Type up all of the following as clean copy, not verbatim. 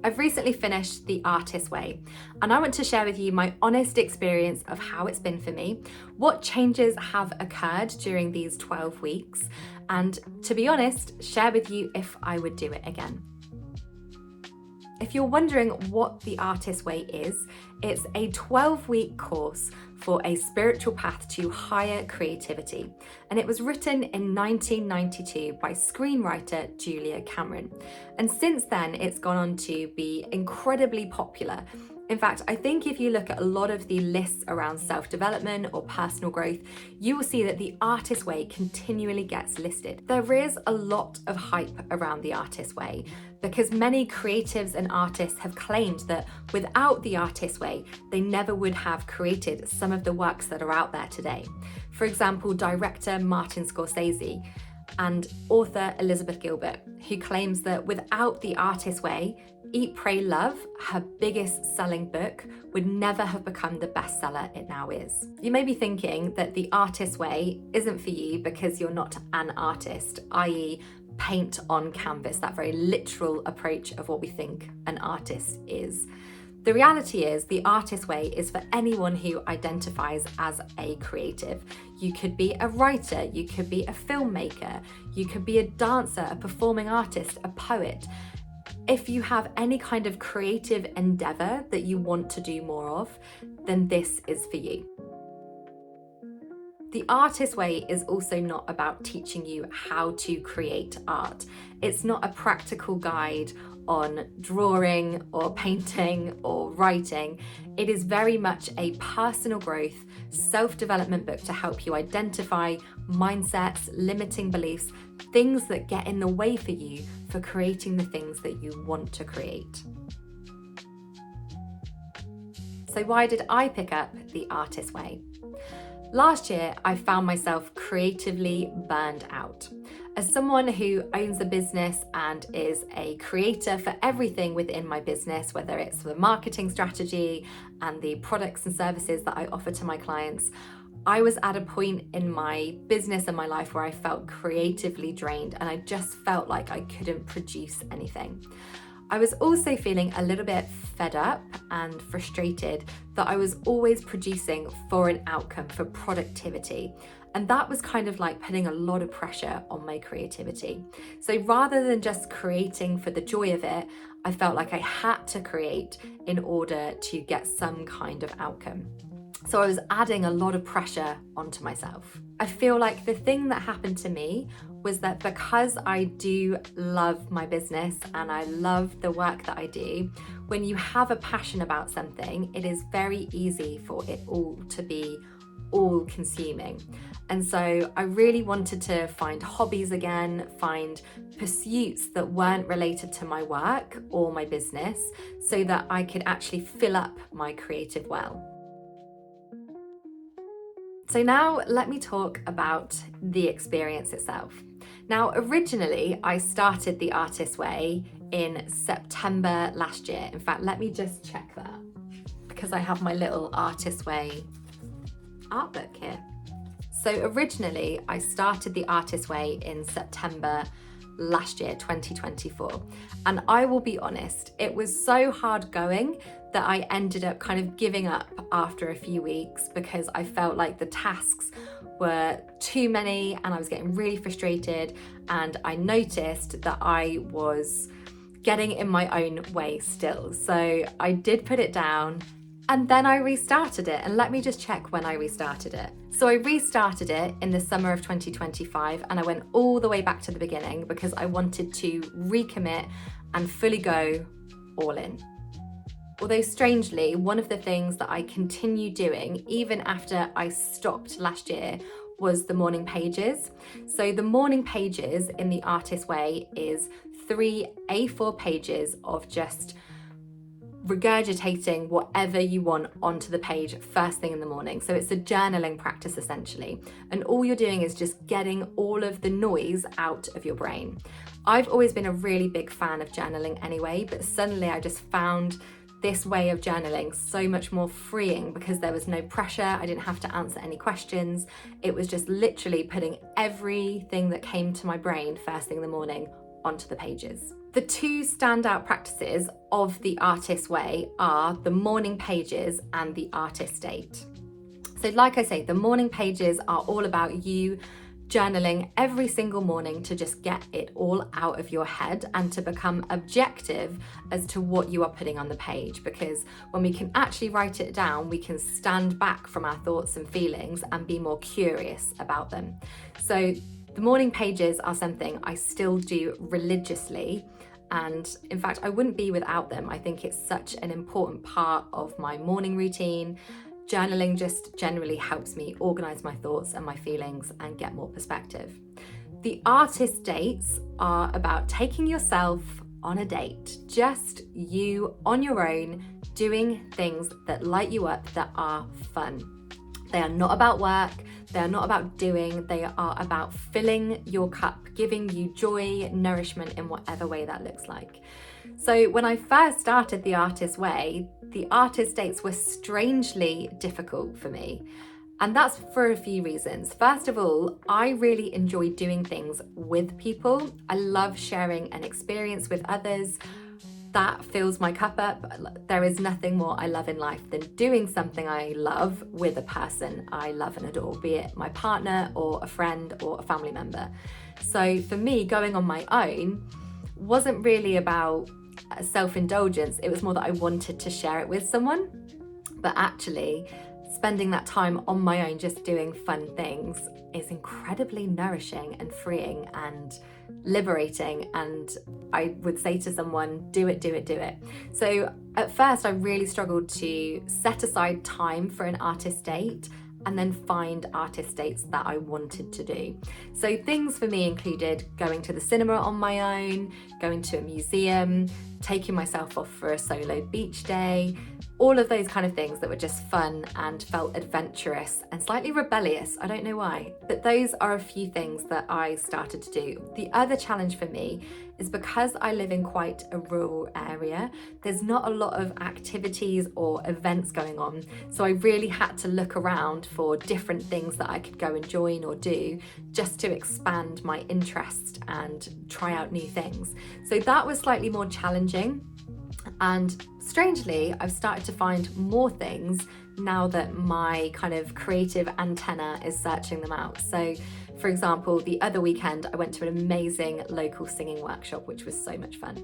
I've recently finished The Artist's Way, and I want to share with you my honest experience of how it's been for me, what changes have occurred during these 12 weeks, and to be honest, share with you if I would do it again. If you're wondering what The Artist's Way is, it's a 12-week course for a spiritual path to higher creativity. And it was written in 1992 by screenwriter Julia Cameron. And since then, it's gone on to be incredibly popular. In fact, I think if you look at a lot of the lists around self-development or personal growth, you will see that The Artist's Way continually gets listed. There is a lot of hype around The Artist's Way because many creatives and artists have claimed that without The Artist's Way, they never would have created some of the works that are out there today. For example, director Martin Scorsese and author Elizabeth Gilbert, who claims that without The Artist's Way, Eat, Pray, Love, her biggest selling book, would never have become the bestseller it now is. You may be thinking that The Artist's Way isn't for you because you're not an artist, i.e. paint on canvas, that very literal approach of what we think an artist is. The reality is The Artist's Way is for anyone who identifies as a creative. You could be a writer, you could be a filmmaker, you could be a dancer, a performing artist, a poet. If you have any kind of creative endeavor that you want to do more of, then this is for you. The Artist's Way is also not about teaching you how to create art. It's not a practical guide on drawing or painting or writing. It is very much a personal growth, self-development book to help you identify mindsets, limiting beliefs, things that get in the way for you for creating the things that you want to create. So why did I pick up The Artist's Way? Last year, I found myself creatively burned out. As someone who owns a business and is a creator for everything within my business, whether it's the marketing strategy and the products and services that I offer to my clients, I was at a point in my business and my life where I felt creatively drained and I just felt like I couldn't produce anything. I was also feeling a little bit fed up and frustrated that I was always producing for an outcome, for productivity. And that was kind of like putting a lot of pressure on my creativity. So rather than just creating for the joy of it, I felt like I had to create in order to get some kind of outcome. So I was adding a lot of pressure onto myself. I feel like the thing that happened to me was that because I do love my business and I love the work that I do, when you have a passion about something, it is very easy for it all to be all-consuming. And so I really wanted to find hobbies again, find pursuits that weren't related to my work or my business so that I could actually fill up my creative well. So now let me talk about the experience itself. Now, originally, I started The Artist's Way in September last year. In fact, let me just check that because I have my little Artist's Way art book here. So originally, I started The Artist's Way in September last year, 2024. And I will be honest, it was so hard going that I ended up kind of giving up after a few weeks because I felt like the tasks were too many and I was getting really frustrated, and I noticed that I was getting in my own way still. So I did put it down and then I restarted it, and let me just check when I restarted it. So I restarted it in the summer of 2025 and I went all the way back to the beginning because I wanted to recommit and fully go all in. Although strangely, one of the things that I continued doing even after I stopped last year was the morning pages. So the morning pages in The Artist's Way is 3 A4 pages of just regurgitating whatever you want onto the page first thing in the morning. So it's a journaling practice essentially. And all you're doing is just getting all of the noise out of your brain. I've always been a really big fan of journaling anyway, but suddenly I just found this way of journaling so much more freeing because there was no pressure. I didn't have to answer any questions. It was just literally putting everything that came to my brain first thing in the morning onto the pages. The two standout practices of the artist way are the morning pages and the artist date. So like I say, the morning pages are all about you journaling every single morning to just get it all out of your head and to become objective as to what you are putting on the page. Because when we can actually write it down, we can stand back from our thoughts and feelings and be more curious about them. So the morning pages are something I still do religiously. And in fact, I wouldn't be without them. I think it's such an important part of my morning routine. Journaling just generally helps me organize my thoughts and my feelings and get more perspective. The artist dates are about taking yourself on a date, just you on your own, doing things that light you up, that are fun. They are not about work, they are not about doing, they are about filling your cup, giving you joy, nourishment in whatever way that looks like. So when I first started the artist way, the artist dates were strangely difficult for me. And that's for a few reasons. First of all, I really enjoy doing things with people. I love sharing an experience with others. That fills my cup up. There is nothing more I love in life than doing something I love with a person I love and adore, be it my partner or a friend or a family member. So for me, going on my own wasn't really about self-indulgence. It was more that I wanted to share it with someone. But actually, spending that time on my own just doing fun things is incredibly nourishing and freeing and liberating, and I would say to someone, do it, do it, do it. So at first I really struggled to set aside time for an artist date and then find artist dates that I wanted to do. So things for me included going to the cinema on my own, going to a museum, taking myself off for a solo beach day, all of those kind of things that were just fun and felt adventurous and slightly rebellious. I don't know why, but those are a few things that I started to do. The other challenge for me is because I live in quite a rural area, there's not a lot of activities or events going on. So I really had to look around for different things that I could go and join or do just to expand my interest and try out new things. So that was slightly more challenging. And strangely, I've started to find more things now that my kind of creative antenna is searching them out. So for example, the other weekend, I went to an amazing local singing workshop, which was so much fun.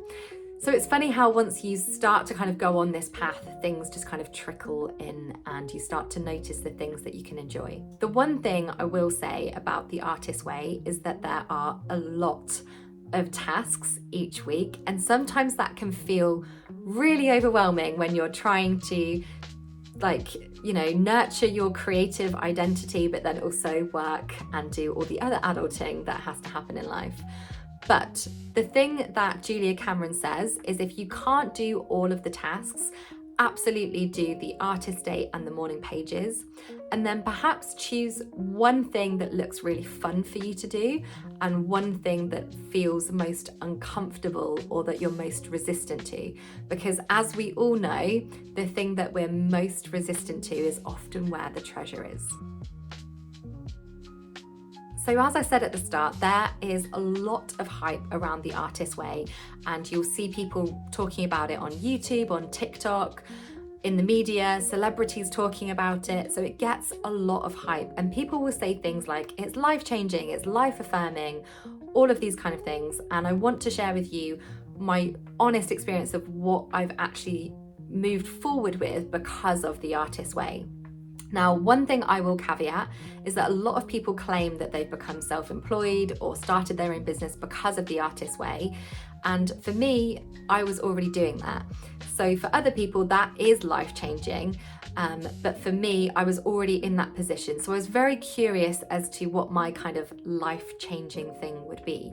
So it's funny how once you start to kind of go on this path, things just kind of trickle in and you start to notice the things that you can enjoy. The one thing I will say about the artist way is that there are a lot of tasks each week, and sometimes that can feel really overwhelming when you're trying to nurture your creative identity, but then also work and do all the other adulting that has to happen in life. But the thing that Julia Cameron says is if you can't do all of the tasks, absolutely do the artist date and the morning pages, and then perhaps choose one thing that looks really fun for you to do and one thing that feels most uncomfortable or that you're most resistant to. Because as we all know, the thing that we're most resistant to is often where the treasure is. So as I said at the start, there is a lot of hype around the artist way, and you'll see people talking about it on YouTube, on TikTok, in the media, celebrities talking about it. So it gets a lot of hype, and people will say things like it's life-changing, it's life-affirming, all of these kind of things. And I want to share with you my honest experience of what I've actually moved forward with because of the artist way. Now, one thing I will caveat is that a lot of people claim that they've become self-employed or started their own business because of the artist way. And for me, I was already doing that. So for other people, that is life-changing. But for me, I was already in that position. So I was very curious as to what my kind of life-changing thing would be.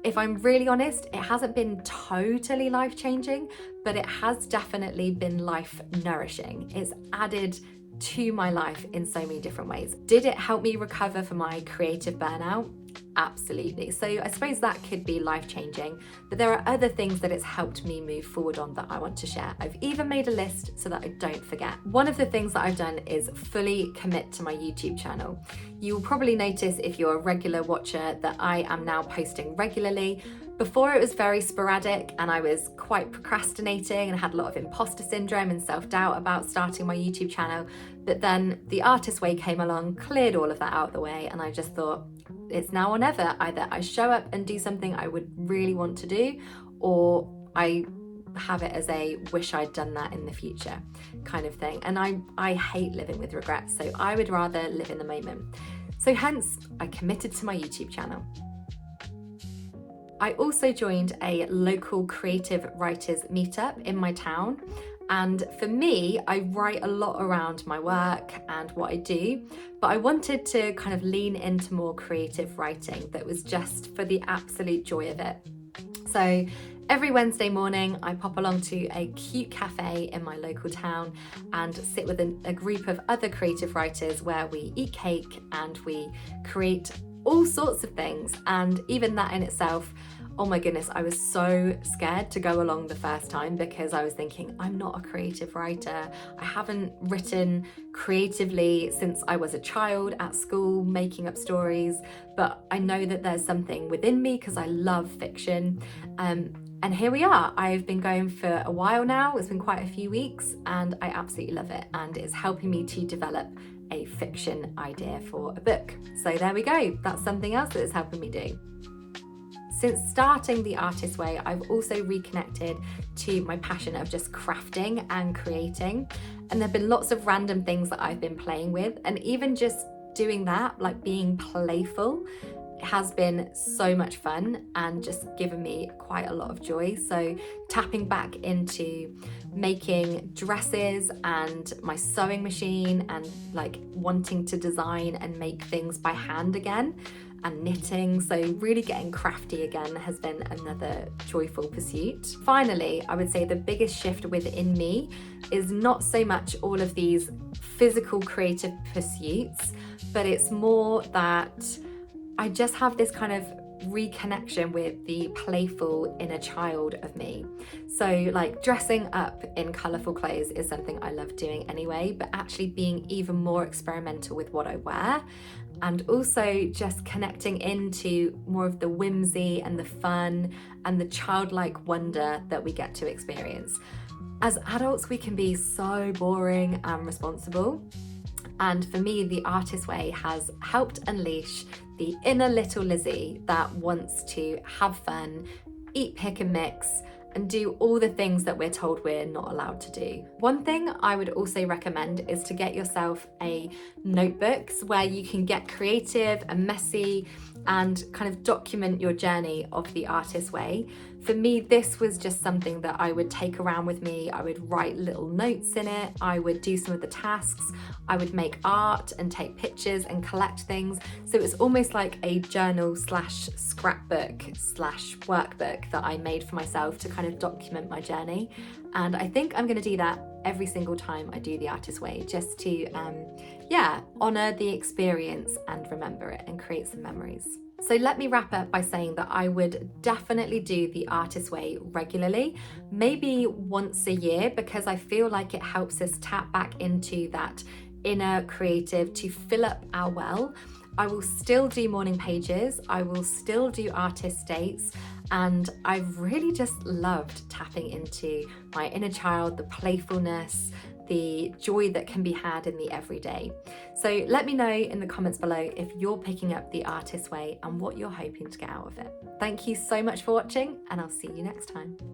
If I'm really honest, it hasn't been totally life-changing, but it has definitely been life-nourishing. It's added to my life in so many different ways. Did it help me recover from my creative burnout? Absolutely. So I suppose that could be life-changing, but there are other things that it's helped me move forward on that I want to share. I've even made a list so that I don't forget. One of the things that I've done is fully commit to my YouTube channel. You'll probably notice if you're a regular watcher that I am now posting regularly. Before it was very sporadic and I was quite procrastinating and had a lot of imposter syndrome and self-doubt about starting my YouTube channel. But then the Artist Way came along, cleared all of that out of the way, and I just thought, it's now or never. Either I show up and do something I would really want to do, or I have it as a wish I'd done that in the future kind of thing. And I hate living with regrets, so I would rather live in the moment. So hence, I committed to my YouTube channel. I also joined a local creative writers meetup in my town. And for me, I write a lot around my work and what I do, but I wanted to kind of lean into more creative writing that was just for the absolute joy of it. So every Wednesday morning, I pop along to a cute cafe in my local town and sit with a group of other creative writers where we eat cake and we create all sorts of things. And even that in itself, oh my goodness, I was so scared to go along the first time because I was thinking, I'm not a creative writer. I haven't written creatively since I was a child at school, making up stories, but I know that there's something within me because I love fiction. And here we are. I've been going for a while now. It's been quite a few weeks and I absolutely love it. And it's helping me to develop a fiction idea for a book. So there we go. That's something else that it's helping me do. Since starting the Artist Way, I've also reconnected to my passion of just crafting and creating. And there have been lots of random things that I've been playing with. And even just doing that, like being playful, has been so much fun and just given me quite a lot of joy. So tapping back into making dresses and my sewing machine and like wanting to design and make things by hand again, and knitting, so really getting crafty again has been another joyful pursuit. Finally, I would say the biggest shift within me is not so much all of these physical creative pursuits, but it's more that I just have this kind of reconnection with the playful inner child of me. So like dressing up in colourful clothes is something I love doing anyway, but actually being even more experimental with what I wear, and also just connecting into more of the whimsy and the fun and the childlike wonder that we get to experience. As adults, we can be so boring and responsible. And for me, the Artist Way has helped unleash the inner little Lizzie that wants to have fun, eat, pick and mix, and do all the things that we're told we're not allowed to do. One thing I would also recommend is to get yourself a notebook where you can get creative and messy and kind of document your journey of the Artist Way. For me, this was just something that I would take around with me. I would write little notes in it. I would do some of the tasks. I would make art and take pictures and collect things. So it's almost like a journal slash scrapbook slash workbook that I made for myself to kind of document my journey. And I think I'm going to do that every single time I do the Artist Way, just to honor the experience and remember it and create some memories. So let me wrap up by saying that I would definitely do the Artist Way regularly, maybe once a year, because I feel like it helps us tap back into that inner creative to fill up our well. I will still do morning pages, I will still do artist dates, and I've really just loved tapping into my inner child, the playfulness, the joy that can be had in the everyday. So let me know in the comments below if you're picking up the Artist Way and what you're hoping to get out of it. Thank you so much for watching, and I'll see you next time.